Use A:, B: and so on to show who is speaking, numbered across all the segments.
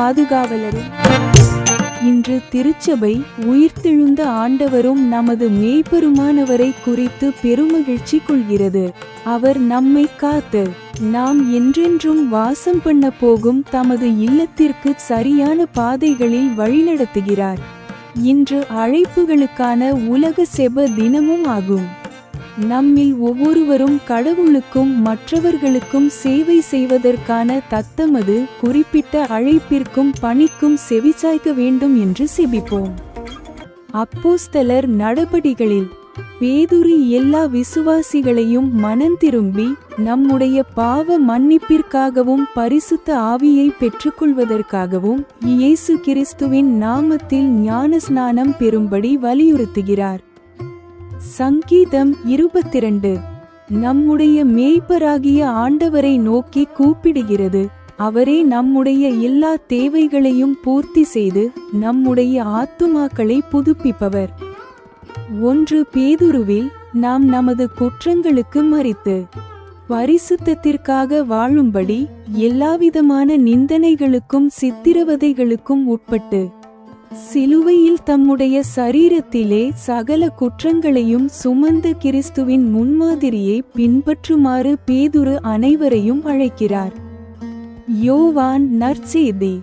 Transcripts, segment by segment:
A: பாதுகாவலரும். இன்று திருச்சபை உயிர்த்தெழுந்த ஆண்டவரும் நமது மேய்ப்பருமானவரை குறித்து பெருமகிழ்ச்சி கொள்கிறது. அவர் நம்மை காத்து நாம் என்றென்றும் வாசம் பண்ண போகும் தமது இல்லத்திற்கு சரியான பாதைகளில் வழிநடத்துகிறார். இன்று அழைப்புகளுக்கான உலக செப தினமும் ஆகும். நம்மில் ஒவ்வொருவரும் கடவுளுக்கும் மற்றவர்களுக்கும் சேவை செய்வதற்கான தத்தமது குறிப்பிட்ட அழைப்பிற்கும் பணிக்கும் செவிசாய்க்க வேண்டும் என்று செபிப்போம். அப்போஸ்தலர் நடபடிகளில் பேதுரு எல்லா விசுவாசிகளையும் மனந்திரும்பி நம்முடைய பாவ மன்னிப்பிற்காகவும் பரிசுத்த ஆவியை பெற்றுக்கொள்வதற்காகவும் இயேசு கிறிஸ்துவின் நாமத்தில் ஞானஸ்நானம் பெறும்படி வலியுறுத்துகிறார். சங்கீதம் 22 நம்முடைய மேய்ப்பராகிய ஆண்டவரை நோக்கி கூப்பிடுகிறது. அவரே நம்முடைய எல்லா தேவைகளையும் பூர்த்தி செய்து நம்முடைய ஆத்துமாக்களை புதுப்பிப்பவர். 1 பேதுருவில் நாம் நமது குற்றங்களுக்கு மரித்து பரிசுத்தத்திற்காக வாழும்படி எல்லாவிதமான நிந்தனைகளுக்கும் சித்திரவதைகளுக்கும் உட்பட்டு சிலுவையில் தம்முடைய சரீரத்திலே சகல குற்றங்களையும் சுமந்த கிறிஸ்துவின் முன்மாதிரியை பின்பற்றுமாறு பேதுரு அனைவரையும் அழைக்கிறார். யோவான் நற்செய்தி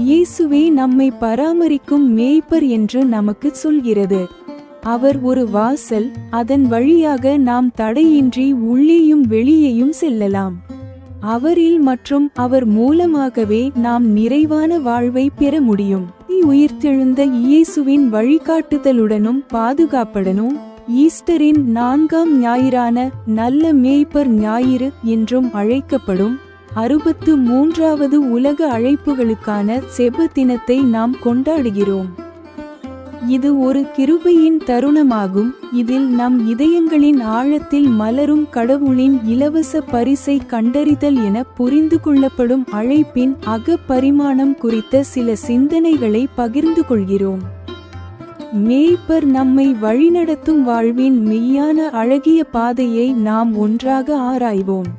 A: இயேசுவே நம்மை பராமரிக்கும் மேய்ப்பர் என்று நமக்கு சொல்கிறது. அவர் ஒரு வாசல், அதன் வழியாக நாம் தடையின்றி உள்ளேயும் வெளியேயும் செல்லலாம். அவரில் மற்றும் அவர் மூலமாகவே நாம் நிறைவான வாழ்வை பெற முடியும். உயிர்த்தெழுந்த இயேசுவின் வழிகாட்டுதலுடனும் பாதுகாப்புடனும் ஈஸ்டரின் 4ஆம் ஞாயிறான நல்ல மேய்ப்பர் ஞாயிறு என்றும் அழைக்கப்படும் 63வது உலக அழைப்புகளுக்கான செப தினத்தை நாம் கொண்டாடுகிறோம். இது ஒரு கிருபையின் தருணமாகும். இதில் நம் இதயங்களின் ஆழத்தில் மலரும் கடவுளின் இலவச பரிசை கண்டறிதல் என புரிந்து கொள்ளப்படும் அழைப்பின் அக பரிமாணம் குறித்த சில சிந்தனைகளை பகிர்ந்து கொள்கிறோம். மேய்ப்பர் நம்மை வழிநடத்தும் வாழ்வின் மெய்யான அழகிய பாதையை நாம் ஒன்றாக ஆராய்வோம்.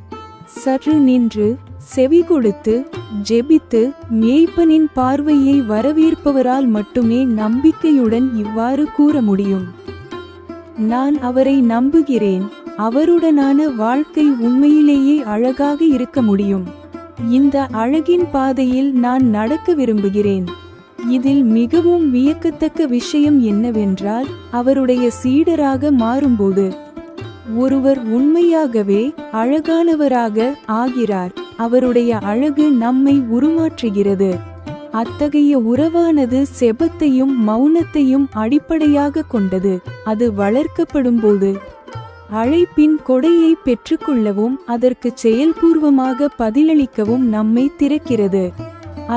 A: சற்று நின்று செவி கொடுத்து ஜெபித்து மேய்ப்பனின் பார்வையை வரவேற்பவரால் மட்டுமே நம்பிக்கையுடன் இவ்வாறு கூற முடியும். நான் அவரை நம்புகிறேன். அவருடனான வாழ்க்கை உண்மையிலேயே அழகாக இருக்க முடியும். இந்த அழகின் பாதையில் நான் நடக்க விரும்புகிறேன். இதில் மிகவும் வியக்கத்தக்க விஷயம் என்னவென்றால், அவருடைய சீடராக மாறும்போது ஒருவர் உண்மையாகவே அழகானவராக ஆகிறார். அவருடைய அழகு நம்மை உருமாற்றுகிறது. அத்தகைய உறவானது செபத்தையும் மௌனத்தையும் அடிப்படையாக கொண்டது. அது வளர்க்கப்படும்போது அழைப்பின் கொடையை பெற்றுக்கொள்ளவும் அதற்கு செயல்பூர்வமாக பதிலளிக்கவும் நம்மை திறக்கிறது.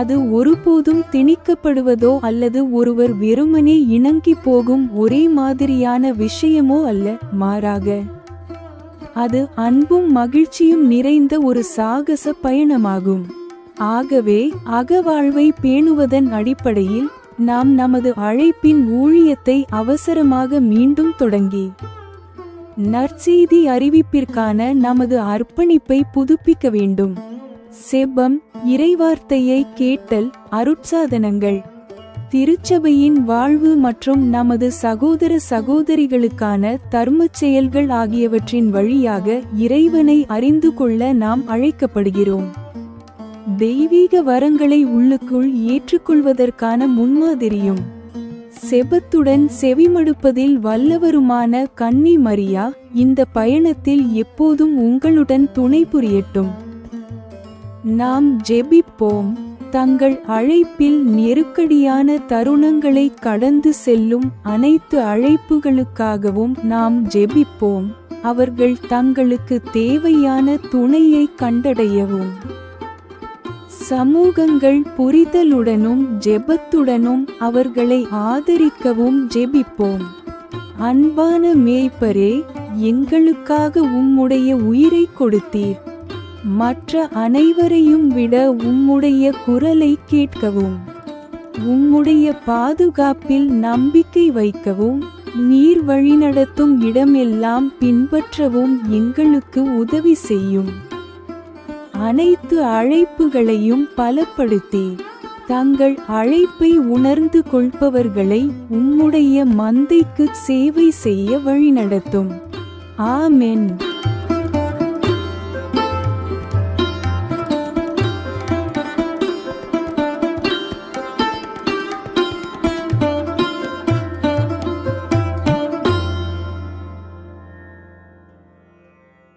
A: அது ஒருபோதும் திணிக்கப்படுவதோ அல்லது ஒருவர் வெறுமனே இணங்கி போகும் ஒரே மாதிரியான விஷயமோ அல்ல. மாறாக அது அன்பும் மகிழ்ச்சியும் நிறைந்த ஒரு சாகச பயணமாகும். ஆகவே அகவாழ்வை பேணுவதன் அடிப்படையில் நாம் நமது அழைப்பின் ஊழியத்தை அவசரமாக மீண்டும் தொடங்கி நற்செய்தி அறிவிப்பிற்கான நமது அர்ப்பணிப்பை புதுப்பிக்க வேண்டும். செபம், இறைவார்த்தையை கேட்டல், அருட்சாதனங்கள், திருச்சபையின் வாழ்வு மற்றும் நமது சகோதர சகோதரிகளுக்கான தர்மச் செயல்கள் ஆகியவற்றின் வழியாக இறைவனை அறிந்து கொள்ள நாம் அழைக்கப்படுகிறோம். தெய்வீக வரங்களை உள்ளுக்குள் ஏற்றுக்கொள்வதற்கான முன்மாதிரியும் செபத்துடன் செவிமடுப்பதில் வல்லவருமான கன்னி மரியா இந்த பயணத்தில் எப்போதும் உங்களுடன் துணை புரியட்டும். நாம் ஜெபிப்போம். தங்கள் அழைப்பில் நெருக்கடியான தருணங்களை கடந்து செல்லும் அனைத்து அழைப்புகளுக்காகவும் நாம் ஜெபிப்போம். அவர்கள் தங்களுக்கு தேவையான துணையை கண்டடையவும் சமூகங்கள் புரிதலுடனும் ஜெபத்துடனும் அவர்களை ஆதரிக்கவும் ஜெபிப்போம். அன்பான மேய்ப்பரே, எங்களுக்காக உம்முடைய உயிரை கொடுத்தீர். மற்ற அனைவரையும் விட உம்முடைய குரலை கேட்கவும் உம்முடைய பாதுகாப்பில் நம்பிக்கை வைக்கவும் நீர் வழிநடத்தும் இடமெல்லாம் பின்பற்றவும் எங்களுக்கு உதவி செய்யும். அனைத்து அழைப்புகளையும் பலப்படுத்தி தங்கள் அழைப்பை உணர்ந்து கொள்பவர்களை உம்முடைய மந்தைக்கு சேவை செய்ய வழிநடத்தும். ஆமென்.